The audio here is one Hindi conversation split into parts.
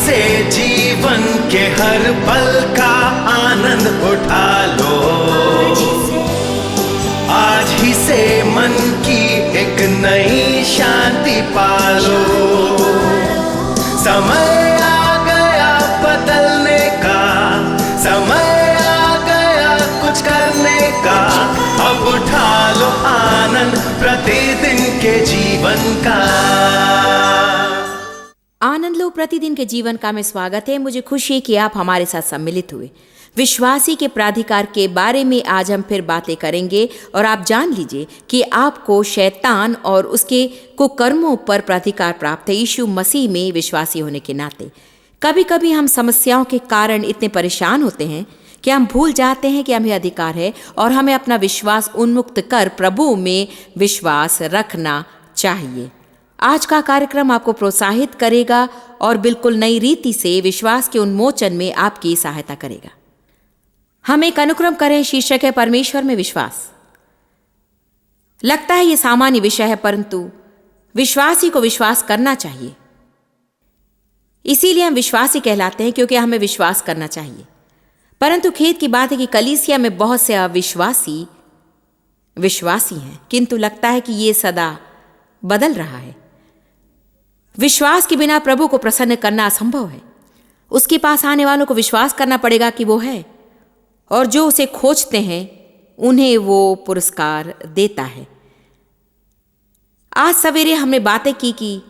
से जीवन के हर पल का आनंद उठा लो। आज ही से मन की एक नई शांति पालो। समय आ गया बदलने का, समय आ गया कुछ करने का। अब उठा लो आनंद प्रतिदिन के जीवन का। आनंद लो प्रतिदिन के जीवन का में स्वागत है। मुझे खुशी है कि आप हमारे साथ सम्मिलित हुए। विश्वासी के प्राधिकार के बारे में आज हम फिर बातें करेंगे और आप जान लीजिए कि आपको शैतान और उसके कुकर्मों पर प्राधिकार प्राप्त है यीशु मसीह में विश्वासी होने के नाते। कभी कभी हम समस्याओं के कारण इतने परेशान होते हैं कि हम भूल जाते हैं कि हमें अधिकार है और हमें अपना विश्वास उन्मुक्त कर प्रभु में विश्वास रखना चाहिए। आज का कार्यक्रम आपको प्रोत्साहित करेगा और बिल्कुल नई रीति से विश्वास के उन्मोचन में आपकी सहायता करेगा। हम एक अनुक्रम करें, शीर्षक है परमेश्वर में विश्वास। लगता है यह सामान्य विषय है, परंतु विश्वासी को विश्वास करना चाहिए। इसीलिए हम विश्वासी कहलाते हैं, क्योंकि हमें विश्वास करना चाहिए। परंतु खेद की बात है कि कलीसिया में बहुत से अविश्वासी विश्वासी हैं, किंतु लगता है कि यह सदा बदल रहा है। विश्वास के बिना प्रभु को प्रसन्न करना असंभव है। उसके पास आने वालों को विश्वास करना पड़ेगा कि वो है, और जो उसे खोजते हैं उन्हें वो पुरस्कार देता है। आज सवेरे हमने बातें की कि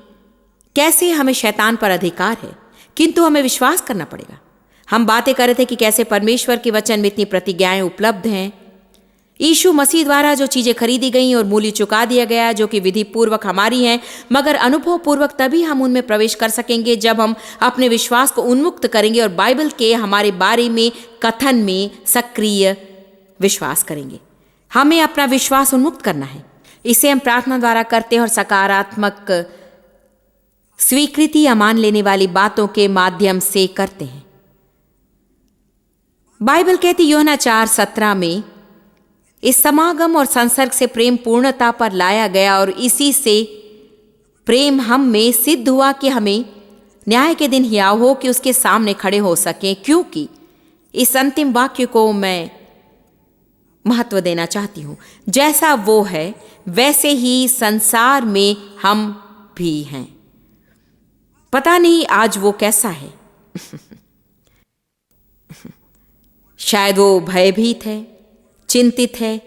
कैसे हमें शैतान पर अधिकार है, किंतु हमें विश्वास करना पड़ेगा। हम बातें कर रहे थे कि कैसे परमेश्वर के वचन में इतनी प्रतिज्ञाएं उपलब्ध हैं। यीशु मसीह द्वारा जो चीजें खरीदी गई और मूल्य चुका दिया गया, जो कि विधि पूर्वक हमारी हैं, मगर अनुभव पूर्वक तभी हम उनमें प्रवेश कर सकेंगे जब हम अपने विश्वास को उन्मुक्त करेंगे और बाइबल के हमारे बारे में कथन में सक्रिय विश्वास करेंगे। हमें अपना विश्वास उन्मुक्त करना है। इसे हम प्रार्थना द्वारा करते हैं और सकारात्मक स्वीकृति या मान लेने वाली बातों के माध्यम से करते हैं। बाइबल कहती यूहन्ना 4:17 में, इस समागम और संसर्ग से प्रेम पूर्णता पर लाया गया और इसी से प्रेम हम में सिद्ध हुआ कि हमें न्याय के दिन हियाव हो कि उसके सामने खड़े हो सकें। क्योंकि इस अंतिम वाक्य को मैं महत्व देना चाहती हूं, जैसा वो है वैसे ही संसार में हम भी हैं। पता नहीं आज वो कैसा है। शायद वो भयभीत है, चिंतित है,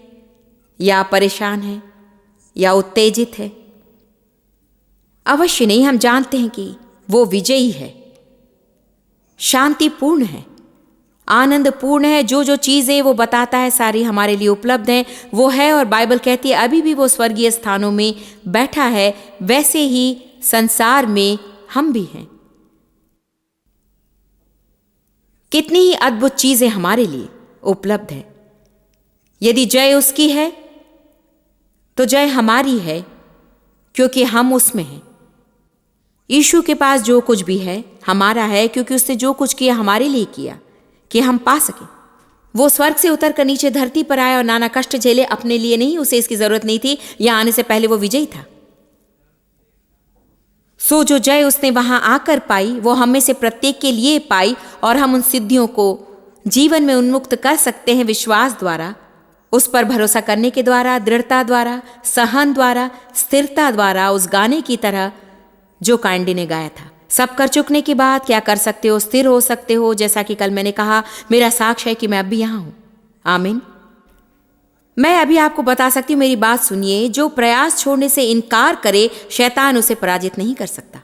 या परेशान है, या उत्तेजित है। अवश्य नहीं, हम जानते हैं कि वो विजयी है, शांतिपूर्ण है, आनंदपूर्ण है। जो जो चीजें वो बताता है सारी हमारे लिए उपलब्ध हैं, वो है। और बाइबल कहती है अभी भी वो स्वर्गीय स्थानों में बैठा है, वैसे ही संसार में हम भी हैं। कितनी ही अद्भुत चीजें हमारे लिए उपलब्ध है। यदि जय उसकी है तो जय हमारी है, क्योंकि हम उसमें हैं। यीशु के पास जो कुछ भी है हमारा है, क्योंकि उसने जो कुछ किया हमारे लिए किया कि हम पा सके। वो स्वर्ग से उतर कर नीचे धरती पर आया और नाना कष्ट झेले, अपने लिए नहीं, उसे इसकी जरूरत नहीं थी। यहां आने से पहले वो विजयी था। सो जो जय उसने वहां आकर पाई वो हम में से प्रत्येक के लिए पाई, और हम उन सिद्धियों को जीवन में उन्मुक्त कर सकते हैं विश्वास द्वारा, उस पर भरोसा करने के द्वारा, दृढ़ता द्वारा, सहन द्वारा, स्थिरता द्वारा। उस गाने की तरह जो कांडी ने गाया था, सब कर चुकने के बाद क्या कर सकते हो? स्थिर हो सकते हो। जैसा कि कल मैंने कहा, मेरा साक्ष्य है कि मैं अब भी यहां हूं। आमीन। मैं अभी आपको बता सकती हूं, मेरी बात सुनिए। जो प्रयास छोड़ने से इनकार करे, शैतान उसे पराजित नहीं कर सकता।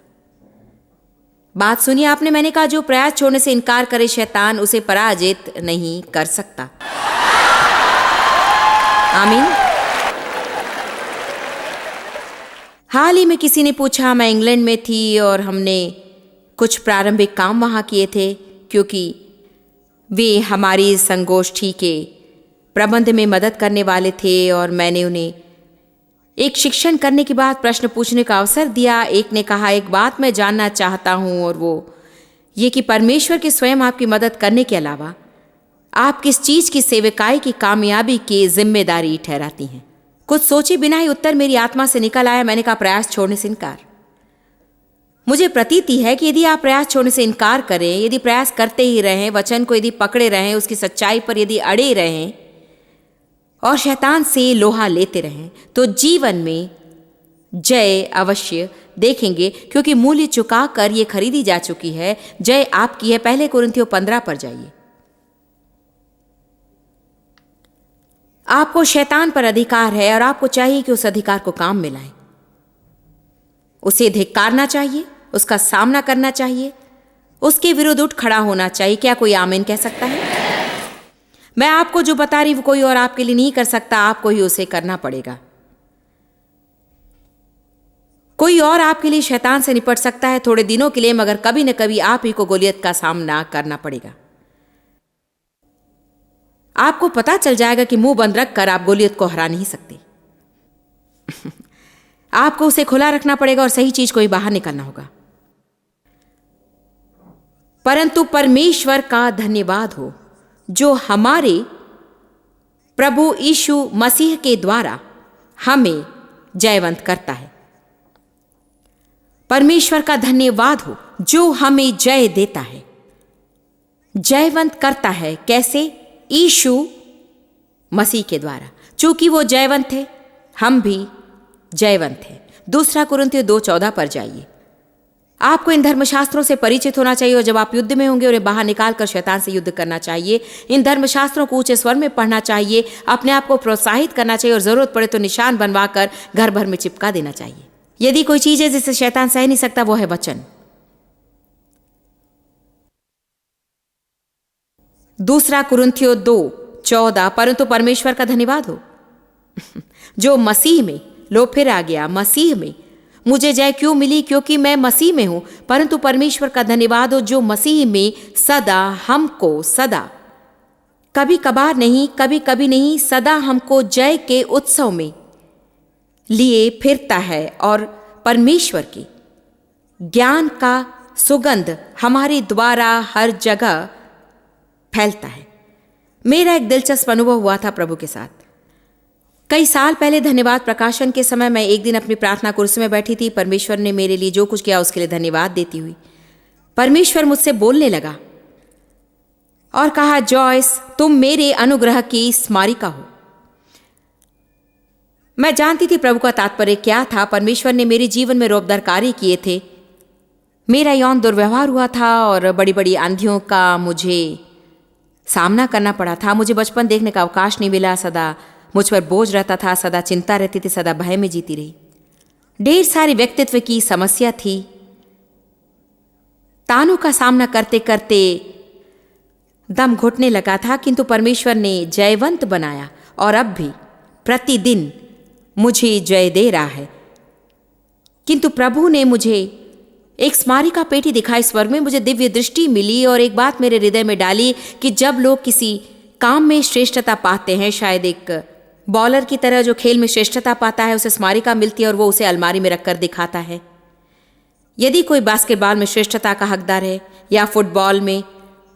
बात सुनिए आपने, मैंने कहा जो प्रयास छोड़ने से इनकार करे, शैतान उसे पराजित नहीं कर सकता। आमीन। हाल ही में किसी ने पूछा, मैं इंग्लैंड में थी और हमने कुछ प्रारंभिक काम वहां किए थे, क्योंकि वे हमारी संगोष्ठी के प्रबंध में मदद करने वाले थे, और मैंने उन्हें एक शिक्षण करने के बाद प्रश्न पूछने का अवसर दिया। एक ने कहा, एक बात मैं जानना चाहता हूं, और वो ये कि परमेश्वर के स्वयं आपकी मदद करने के अलावा आप किस चीज की सेवकाई की कामयाबी की जिम्मेदारी ठहराती हैं? कुछ सोचे बिना ही उत्तर मेरी आत्मा से निकल आया। मैंने कहा, प्रयास छोड़ने से इनकार। मुझे प्रतीति है कि यदि आप प्रयास छोड़ने से इनकार करें, यदि प्रयास करते ही रहें, वचन को यदि पकड़े रहें, उसकी सच्चाई पर यदि अड़े रहें और शैतान से लोहा लेते रहें, तो जीवन में जय अवश्य देखेंगे, क्योंकि मूल्य चुकाकर ये खरीदी जा चुकी है। जय आपकी है। पहले कुरिन्थियों 15 पर जाइए। आपको शैतान पर अधिकार है और आपको चाहिए कि उस अधिकार को काम में लाएं। उसे धिक्कारना चाहिए, उसका सामना करना चाहिए, उसके विरुद्ध उठ खड़ा होना चाहिए। क्या कोई आमीन कह सकता है? मैं आपको जो बता रही हूं कोई और आपके लिए नहीं कर सकता, आपको ही उसे करना पड़ेगा। कोई और आपके लिए शैतान से निपट सकता है थोड़े दिनों के लिए, मगर कभी न कभी आप ही को गोलियत का सामना करना पड़ेगा। आपको पता चल जाएगा कि मुंह बंद रखकर आप गोलियत को हरा नहीं सकते। आपको उसे खुला रखना पड़ेगा और सही चीज को ही बाहर निकालना होगा। परंतु परमेश्वर का धन्यवाद हो जो हमारे प्रभु यीशु मसीह के द्वारा हमें जयवंत करता है। परमेश्वर का धन्यवाद हो जो हमें जय देता है, जयवंत करता है। कैसे? यीशु मसीह के द्वारा। चूंकि वो जयवंत है, हम भी जयवंत है। 2 कुरिन्थियों 2:14 पर जाइए। आपको इन धर्मशास्त्रों से परिचित होना चाहिए और जब आप युद्ध में होंगे उन्हें बाहर निकालकर शैतान से युद्ध करना चाहिए। इन धर्मशास्त्रों को ऊंचे स्वर में पढ़ना चाहिए, अपने आप को प्रोत्साहित करना चाहिए और जरूरत पड़े तो निशान बनवाकर घर भर में चिपका देना चाहिए। यदि कोई चीज है जिसे शैतान सह नहीं सकता, वो है वचन। 2 कुरिन्थियों 2:14 परंतु परमेश्वर का धन्यवाद हो जो मसीह में, लो फिर आ गया, मसीह में मुझे जय क्यों मिली? क्योंकि मैं मसीह में हूं। परंतु परमेश्वर का धन्यवाद हो जो मसीह में सदा हमको, सदा, कभी कभार नहीं, कभी कभी नहीं, सदा हमको जय के उत्सव में लिए फिरता है और परमेश्वर के ज्ञान का सुगंध हमारे द्वारा हर जगह फैलता है। मेरा एक दिलचस्प अनुभव हुआ था प्रभु के साथ। कई साल पहले धन्यवाद प्रकाशन के समय मैं एक दिन अपनी प्रार्थना कुर्सी में बैठी थी। परमेश्वर ने मेरे लिए जो कुछ किया उसके लिए धन्यवाद देती हुई परमेश्वर मुझसे बोलने लगा और कहा, जॉयस, तुम मेरे अनुग्रह की स्मारिका हो। मैं जानती थी प्रभु का तात्पर्य क्या था। परमेश्वर ने मेरे जीवन में रोबदार कार्य किए थे। मेरा यौन दुर्व्यवहार हुआ था और बड़ी बड़ी आंधियों का मुझे सामना करना पड़ा था। मुझे बचपन देखने का अवकाश नहीं मिला। सदा मुझ पर बोझ रहता था, सदा चिंता रहती थी, सदा भय में जीती रही। ढेर सारी व्यक्तित्व की समस्या थी। तानों का सामना करते करते दम घुटने लगा था, किंतु परमेश्वर ने जयवंत बनाया और अब भी प्रतिदिन मुझे जय दे रहा है। किंतु प्रभु ने मुझे एक स्मारिका पेटी दिखाई। स्वर्ग में मुझे दिव्य दृष्टि मिली और एक बात मेरे हृदय में डाली कि जब लोग किसी काम में श्रेष्ठता पाते हैं, शायद एक बॉलर की तरह जो खेल में श्रेष्ठता पाता है, उसे स्मारिका मिलती है और वो उसे अलमारी में रखकर दिखाता है। यदि कोई बास्केटबॉल में श्रेष्ठता का हकदार है या फुटबॉल में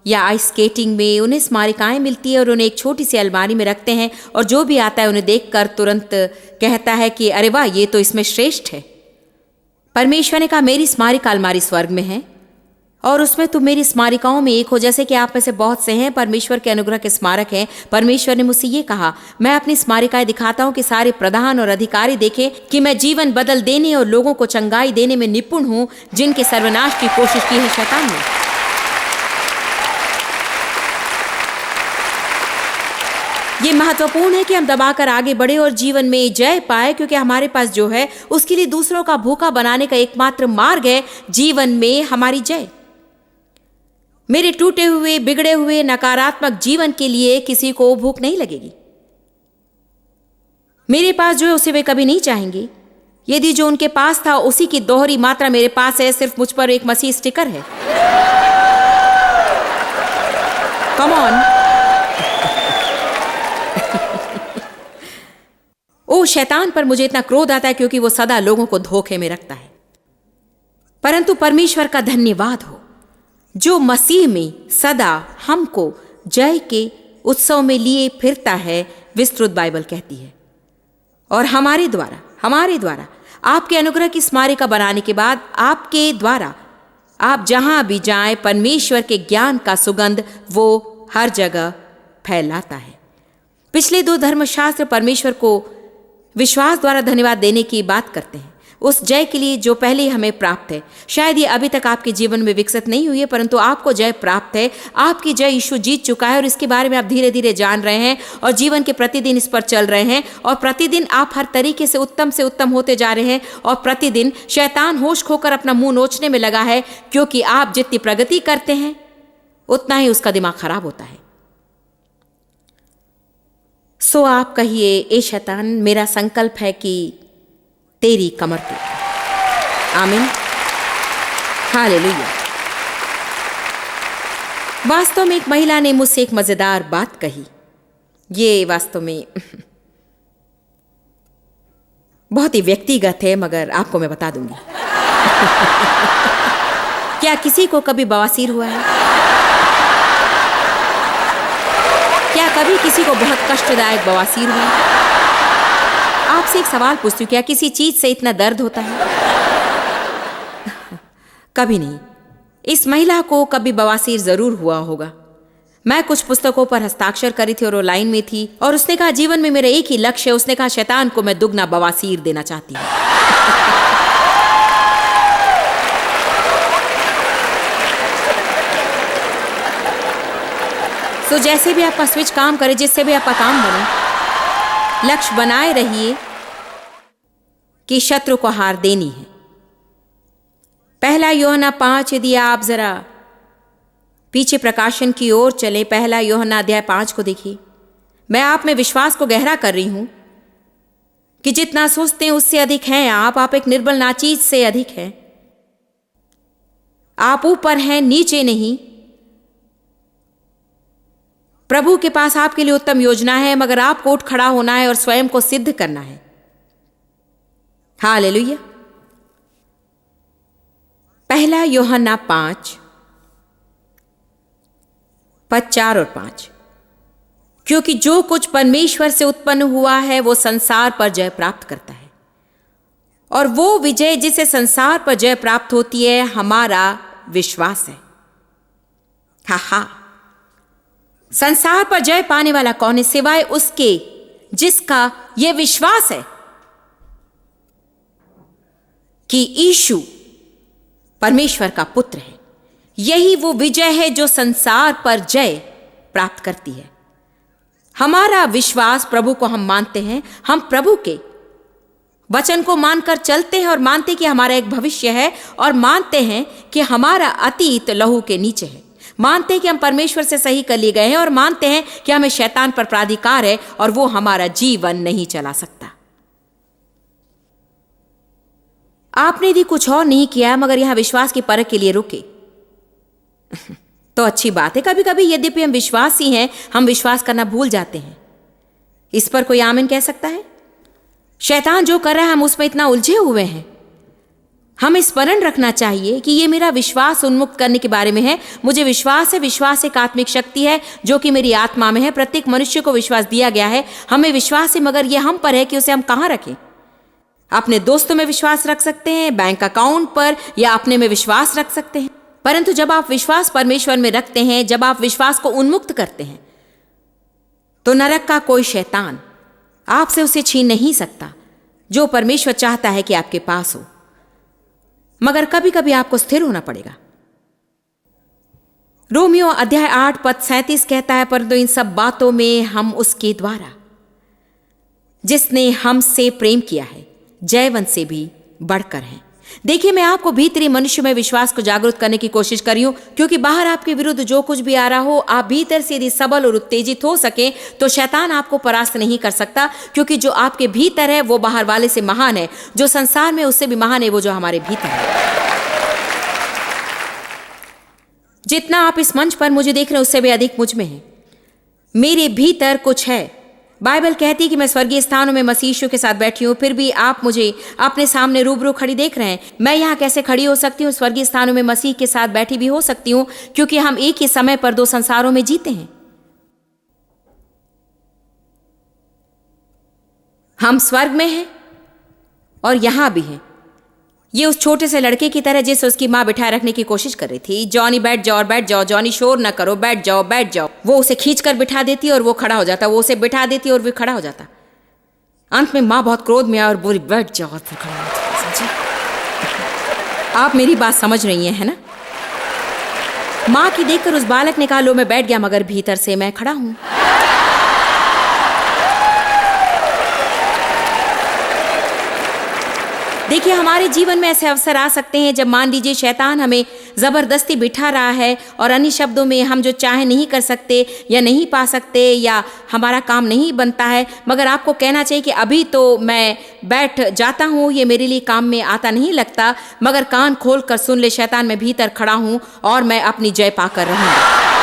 या आइस स्केटिंग में, उन्हें स्मारिकाएं मिलती है और उन्हें एक छोटी सी अलमारी में रखते हैं और जो भी आता है उन्हें देखकर तुरंत कहता है कि अरे वाह, ये तो इसमें श्रेष्ठ है। परमेश्वर ने कहा, मेरी स्मारिका अलमारी स्वर्ग में है और उसमें तुम मेरी स्मारिकाओं में एक हो। जैसे कि आप में से बहुत से हैं परमेश्वर के अनुग्रह के स्मारक हैं। परमेश्वर ने मुझसे ये कहा, मैं अपनी स्मारिकाएं दिखाता हूं कि सारे प्रधान और अधिकारी देखें कि मैं जीवन बदल देने और लोगों को चंगाई देने में निपुण हूं, जिनके सर्वनाश की कोशिश की है शैतान ने। ये महत्वपूर्ण है कि हम दबाकर आगे बढ़े और जीवन में जय पाए, क्योंकि हमारे पास जो है उसके लिए दूसरों का भूखा बनाने का एकमात्र मार्ग है जीवन में हमारी जय। मेरे टूटे हुए, बिगड़े हुए, नकारात्मक जीवन के लिए किसी को भूख नहीं लगेगी। मेरे पास जो है उसे वे कभी नहीं चाहेंगे। यदि जो उनके पास था उसी की दोहरी मात्रा मेरे पास है, सिर्फ मुझ पर एक मसीह स्टिकर है। Come on. ओ शैतान पर मुझे इतना क्रोध आता है क्योंकि वो सदा लोगों को धोखे में रखता है। परंतु परमेश्वर का धन्यवाद हो जो मसीह में सदा हमको जय के उत्सव में लिए फिरता है, विस्तृत बाइबल कहती है। और हमारे द्वारा आपके अनुग्रह की स्मारिका बनाने के बाद आपके द्वारा आप जहां भी जाएं, परमेश्वर के ज्ञान का सुगंध वो हर जगह फैलाता है। पिछले 2 धर्मशास्त्र परमेश्वर को विश्वास द्वारा धन्यवाद देने की बात करते हैं, उस जय के लिए जो पहले ही हमें प्राप्त है। शायद ये अभी तक आपके जीवन में विकसित नहीं हुई है, परंतु आपको जय प्राप्त है। आपकी जय यीशु जीत चुका है और इसके बारे में आप धीरे धीरे जान रहे हैं और जीवन के प्रतिदिन इस पर चल रहे हैं और प्रतिदिन आप हर तरीके से उत्तम होते जा रहे हैं और प्रतिदिन शैतान होश खोकर अपना मुंह नोचने में लगा है, क्योंकि आप जितनी प्रगति करते हैं उतना ही उसका दिमाग खराब होता है। सो आप कहिए, ए शैतान, मेरा संकल्प है कि तेरी कमर तोड़। आमीन, हालेलुया। वास्तव में एक महिला ने मुझसे एक मजेदार बात कही। ये वास्तव में बहुत ही व्यक्तिगत है, मगर आपको मैं बता दूंगी। क्या किसी को कभी बवासीर हुआ है? क्या कभी किसी को बहुत कष्टदायक बवासीर हुआ? आपसे एक सवाल पूछती हूं, क्या किसी चीज से इतना दर्द होता है? कभी नहीं। इस महिला को कभी बवासीर जरूर हुआ होगा। मैं कुछ पुस्तकों पर हस्ताक्षर करी थी और वो लाइन में थी और उसने कहा, जीवन में मेरा एक ही लक्ष्य है। उसने कहा, शैतान को मैं दुगना बवासीर देना चाहती हूं। तो जैसे भी आपका स्विच काम करे, जिससे भी आपका काम बने, लक्ष्य बनाए रहिए कि शत्रु को हार देनी है। 1 यूहन्ना 5, यदि आप जरा पीछे प्रकाशन की ओर चले, 1 यूहन्ना अध्याय 5 को देखिए। मैं आप में विश्वास को गहरा कर रही हूं कि जितना सोचते हैं उससे अधिक हैं आप एक निर्बल नाचीज से अधिक हैं। आप ऊपर हैं, नीचे नहीं। प्रभु के पास आपके लिए उत्तम योजना है, मगर आपको उठ खड़ा होना है और स्वयं को सिद्ध करना है। हालेलुया। 1 यूहन्ना 5 पद 4 और 5, क्योंकि जो कुछ परमेश्वर से उत्पन्न हुआ है वो संसार पर जय प्राप्त करता है, और वो विजय जिसे संसार पर जय प्राप्त होती है हमारा विश्वास है। हा, संसार पर जय पाने वाला कौन है सिवाय उसके जिसका यह विश्वास है कि यीशु परमेश्वर का पुत्र है। यही वो विजय है जो संसार पर जय प्राप्त करती है। हमारा विश्वास, प्रभु को हम मानते हैं, हम प्रभु के वचन को मानकर चलते हैं और मानते हैं कि हमारा एक भविष्य है, और मानते हैं कि हमारा अतीत लहू के नीचे है। मानते हैं कि हम परमेश्वर से सही कर लिए गए हैं, और मानते हैं कि हमें शैतान पर प्राधिकार है और वो हमारा जीवन नहीं चला सकता। आपने यदि कुछ और नहीं किया मगर यहां विश्वास की परख के लिए रुके तो अच्छी बात है। कभी कभी यद्यपि हम विश्वासी हैं, हम विश्वास करना भूल जाते हैं। इस पर कोई आमीन कह सकता है? शैतान जो कर रहा है हम उसमें इतना उलझे हुए हैं। हमें स्मरण रखना चाहिए कि ये मेरा विश्वास उन्मुक्त करने के बारे में है। मुझे विश्वास है, विश्वास एक आत्मिक शक्ति है जो कि मेरी आत्मा में है। प्रत्येक मनुष्य को विश्वास दिया गया है। हमें विश्वास है, मगर यह हम पर है कि उसे हम कहां रखें। अपने दोस्तों में विश्वास रख सकते हैं, बैंक अकाउंट पर, या अपने में विश्वास रख सकते हैं, परंतु जब आप विश्वास परमेश्वर में रखते हैं, जब आप विश्वास को उन्मुक्त करते हैं, तो नरक का कोई शैतान आपसे उसे छीन नहीं सकता जो परमेश्वर चाहता है कि आपके पास हो। मगर कभी कभी आपको स्थिर होना पड़ेगा। रोमियो अध्याय 8 पद 37 कहता है, परंतु इन सब बातों में हम उसके द्वारा जिसने हमसे प्रेम किया है जयवंत से भी बढ़कर हैं। देखिए, मैं आपको भीतरी मनुष्य में विश्वास को जागरूक करने की कोशिश कर रही हूं, क्योंकि बाहर आपके विरुद्ध जो कुछ भी आ रहा हो, आप भीतर से यदि सबल और उत्तेजित हो सके तो शैतान आपको परास्त नहीं कर सकता, क्योंकि जो आपके भीतर है वो बाहर वाले से महान है। जो संसार में उससे भी महान है वो जो हमारे भीतर है। जितना आप इस मंच पर मुझे देख रहे हैं उससे भी अधिक मुझ में है। मेरे भीतर कुछ है। बाइबल कहती है कि मैं स्वर्गीय स्थानों में मसीह यीशु के साथ बैठी हूं, फिर भी आप मुझे अपने सामने रूबरू खड़ी देख रहे हैं। मैं यहां कैसे खड़ी हो सकती हूं? स्वर्गीय स्थानों में मसीह के साथ बैठी भी हो सकती हूं, क्योंकि हम एक ही समय पर 2 संसारों में जीते हैं। हम स्वर्ग में हैं और यहाँ भी है। ये उस छोटे से लड़के की तरह जिसे उसकी माँ बिठाए रखने की कोशिश कर रही थी। जॉनी बैठ जाओ और बैठ जाओ, जॉनी शोर ना करो, बैठ जाओ बैठ जाओ। वो उसे खींच कर बिठा देती और वो खड़ा हो जाता, वो उसे बिठा देती और वो खड़ा हो जाता। अंत में माँ बहुत क्रोध में आई और बोली बैठ जाओ और फिर खड़ा हो जाता। समझी? आप मेरी बात समझ रही हैं, है ना? माँ की देखकर उस बालक ने कहा लो मैं बैठ गया, मगर भीतर से मैं खड़ा हूं। देखिए, हमारे जीवन में ऐसे अवसर आ सकते हैं जब मान लीजिए शैतान हमें जबरदस्ती बिठा रहा है और अन्य शब्दों में हम जो चाहे नहीं कर सकते या नहीं पा सकते या हमारा काम नहीं बनता है, मगर आपको कहना चाहिए कि अभी तो मैं बैठ जाता हूँ, ये मेरे लिए काम में आता नहीं लगता, मगर कान खोल कर सुन ले शैतान, मैं भीतर खड़ा हूँ और मैं अपनी जय पाकर रहूँगा।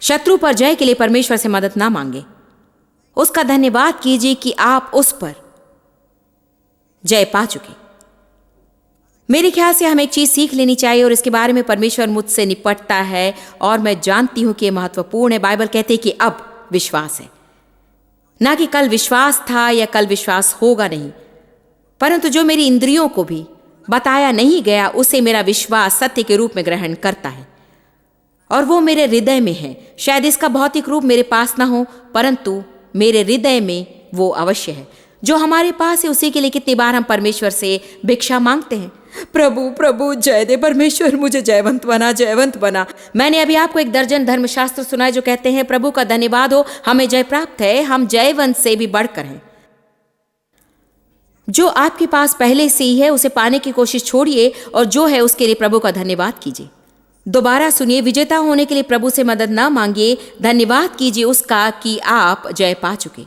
शत्रु पर जय के लिए परमेश्वर से मदद ना मांगे, उसका धन्यवाद कीजिए कि आप उस पर जय पा चुके। मेरे ख्याल से हमें एक चीज सीख लेनी चाहिए और इसके बारे में परमेश्वर मुझसे निपटता है और मैं जानती हूं कि यह महत्वपूर्ण है। बाइबल कहते हैं कि अब विश्वास है, ना कि कल विश्वास था या कल विश्वास होगा नहीं, परंतु जो मेरी इंद्रियों को भी बताया नहीं गया उसे मेरा विश्वास सत्य के रूप में ग्रहण करता है और वो मेरे हृदय में है। शायद इसका भौतिक रूप मेरे पास ना हो, परंतु मेरे हृदय में वो अवश्य है। जो हमारे पास है उसी के लिए कितनी बार हम परमेश्वर से भिक्षा मांगते हैं, प्रभु प्रभु जय दे परमेश्वर, मुझे जयवंत बना जयवंत बना। मैंने अभी आपको एक दर्जन धर्मशास्त्र सुनाए जो कहते हैं प्रभु का धन्यवाद हो, हमें जय प्राप्त है, हम जयवंत से भी बढ़कर हैं। जो आपके पास पहले से ही है उसे पाने की कोशिश छोड़िए और जो है उसके लिए प्रभु का धन्यवाद कीजिए। दोबारा सुनिए, विजेता होने के लिए प्रभु से मदद ना मांगिए, धन्यवाद कीजिए उसका कि आप जय पा चुके।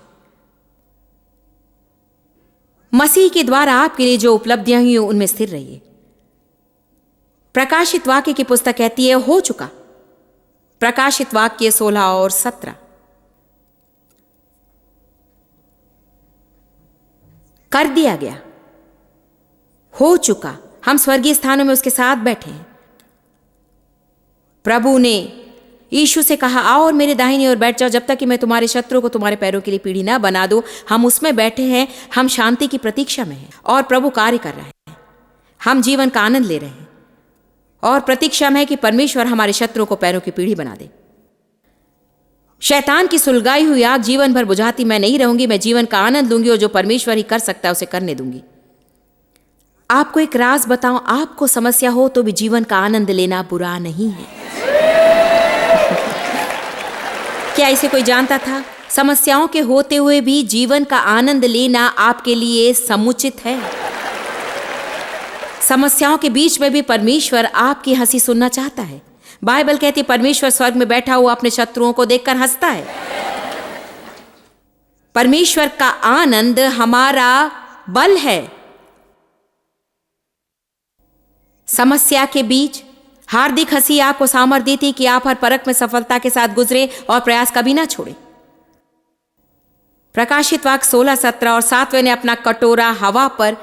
मसीह के द्वारा आपके लिए जो उपलब्धियां हुई उनमें स्थिर रहिए। प्रकाशित वाक्य की पुस्तक कहती है हो चुका। प्रकाशित वाक्य 16 और 17। कर दिया गया, हो चुका। हम स्वर्गीय स्थानों में उसके साथ बैठे हैं। प्रभु ने यीशु से कहा आओ और मेरे दाहिनी ओर बैठ जाओ जब तक कि मैं तुम्हारे शत्रुओं को तुम्हारे पैरों के लिए पीढ़ी ना बना दूं। हम उसमें बैठे हैं, हम शांति की प्रतीक्षा में हैं और प्रभु कार्य कर रहे हैं। हम जीवन का आनंद ले रहे हैं और प्रतीक्षा में है कि परमेश्वर हमारे शत्रुओं को पैरों की पीढ़ी बना दे। शैतान की सुलगाई हुई आग जीवन भर बुझाती मैं नहीं रहूंगी, मैं जीवन का आनंद लूंगी और जो परमेश्वर ही कर सकता है उसे करने दूंगी। आपको एक राज बताऊं, आपको समस्या हो तो भी जीवन का आनंद लेना बुरा नहीं है। क्या इसे कोई जानता था? समस्याओं के होते हुए भी जीवन का आनंद लेना आपके लिए समुचित है। समस्याओं के बीच में भी परमेश्वर आपकी हंसी सुनना चाहता है। बाइबल कहती है परमेश्वर स्वर्ग में बैठा हुआ अपने शत्रुओं को देखकर हंसता है। परमेश्वर का आनंद हमारा बल है। समस्या के बीच हार्दिक हंसी आपको सामर्थ्य देती कि आप हर परख में सफलता के साथ गुजरे और प्रयास कभी ना छोड़े। प्रकाशित वाक्य 16-17 और 7वें ने अपना कटोरा हवा पर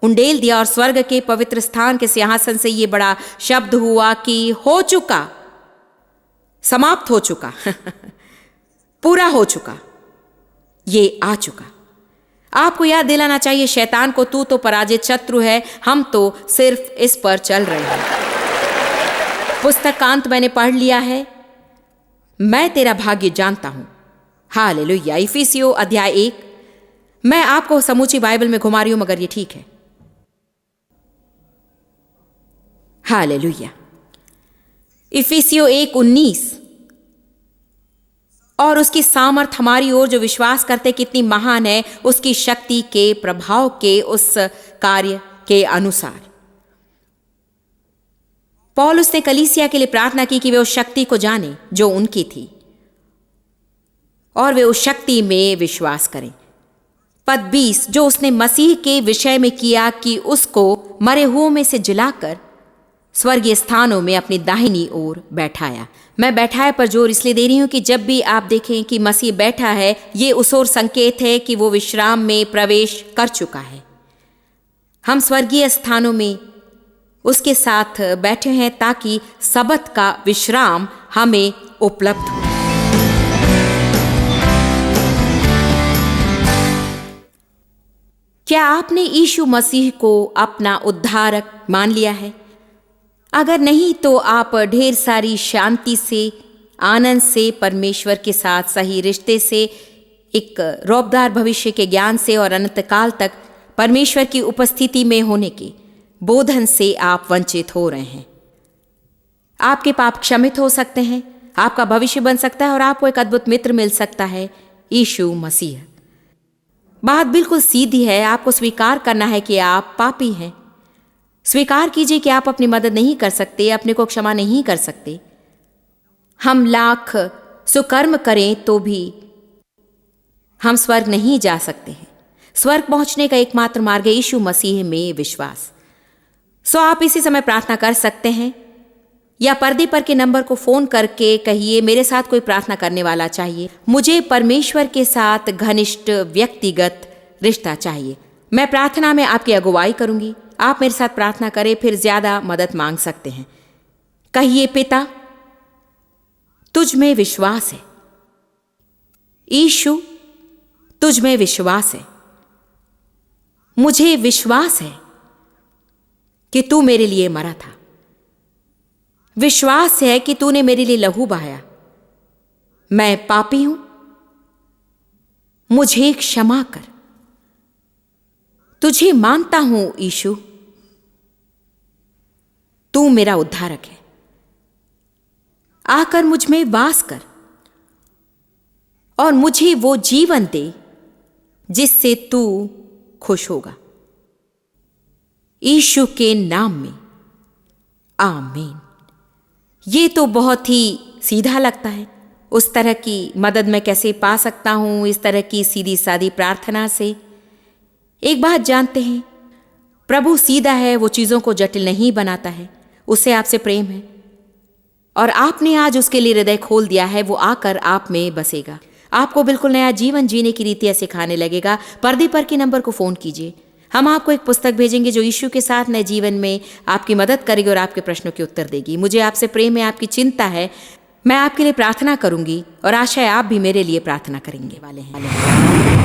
उंडेल दिया और स्वर्ग के पवित्र स्थान के सिंहासन से यह बड़ा शब्द हुआ कि हो चुका, समाप्त हो चुका पूरा हो चुका, ये आ चुका। आपको याद दिलाना चाहिए शैतान को तू तो पराजित शत्रु है, हम तो सिर्फ इस पर चल रहे हैं। पुस्तक का अंत मैंने पढ़ लिया है, मैं तेरा भाग्य जानता हूं। हालेलुया। इफिसियों अध्याय 1। मैं आपको समूची बाइबल में घुमा रही हूं मगर ये ठीक है। हालेलुया। इफिसियों 1:19। और उसकी सामर्थ हमारी ओर जो विश्वास करते कितनी महान है, उसकी शक्ति के प्रभाव के उस कार्य के अनुसार। पौलुस ने कलीसिया के लिए प्रार्थना की कि वे उस शक्ति को जाने जो उनकी थी और वे उस शक्ति में विश्वास करें। पद 20, जो उसने मसीह के विषय में किया कि उसको मरे हुओं में से जिलाकर स्वर्गीय स्थानों में अपनी दाहिनी ओर बैठाया। मैं बैठाया पर जोर इसलिए दे रही हूं कि जब भी आप देखें कि मसीह बैठा है, ये उस ओर संकेत है कि वो विश्राम में प्रवेश कर चुका है। हम स्वर्गीय स्थानों में उसके साथ बैठे हैं ताकि सबत का विश्राम हमें उपलब्ध हो। क्या आपने यीशु मसीह को अपना उद्धारक मान लिया है? अगर नहीं तो आप ढेर सारी शांति से, आनंद से, परमेश्वर के साथ सही रिश्ते से, एक रौबदार भविष्य के ज्ञान से और अनंत काल तक परमेश्वर की उपस्थिति में होने के बोधन से आप वंचित हो रहे हैं। आपके पाप क्षमित हो सकते हैं, आपका भविष्य बन सकता है और आपको एक अद्भुत मित्र मिल सकता है, यीशु मसीह। बात बिल्कुल सीधी है, आपको स्वीकार करना है कि आप पापी हैं। स्वीकार कीजिए कि आप अपनी मदद नहीं कर सकते, अपने को क्षमा नहीं कर सकते। हम लाख सुकर्म करें तो भी हम स्वर्ग नहीं जा सकते हैं। स्वर्ग पहुंचने का एकमात्र मार्ग है यीशु मसीह में विश्वास। सो आप इसी समय प्रार्थना कर सकते हैं या पर्दे पर के नंबर को फोन करके कहिए, मेरे साथ कोई प्रार्थना करने वाला चाहिए, मुझे परमेश्वर के साथ घनिष्ठ व्यक्तिगत रिश्ता चाहिए। मैं प्रार्थना में आपकी अगुवाई करूंगी, आप मेरे साथ प्रार्थना करें, फिर ज्यादा मदद मांग सकते हैं। कहिए, पिता तुझ में विश्वास है, यीशु तुझ में विश्वास है, मुझे विश्वास है कि तू मेरे लिए मरा था, विश्वास है कि तूने मेरे लिए लहू बहाया, मैं पापी हूं, मुझे क्षमा कर, तुझे मानता हूं यीशु, तू मेरा उद्धारक है, आकर मुझ में वास कर और मुझे वो जीवन दे जिससे तू खुश होगा, यीशु के नाम में, आमीन। ये तो बहुत ही सीधा लगता है। उस तरह की मदद मैं कैसे पा सकता हूं, इस तरह की सीधी सादी प्रार्थना से? एक बात जानते हैं, प्रभु सीधा है, वो चीजों को जटिल नहीं बनाता है, उससे आपसे प्रेम है और आपने आज उसके लिए हृदय खोल दिया है। वो आकर आप में बसेगा, आपको बिल्कुल नया जीवन जीने की रीतियां सिखाने लगेगा। पर्दे पर के नंबर को फोन कीजिए, हम आपको एक पुस्तक भेजेंगे जो यीशु के साथ नए जीवन में आपकी मदद करेगी और आपके प्रश्नों के उत्तर देगी। मुझे आपसे प्रेम है, आपकी चिंता है, मैं आपके लिए प्रार्थना करूंगी और आशा है आप भी मेरे लिए प्रार्थना करेंगे वाले हैं।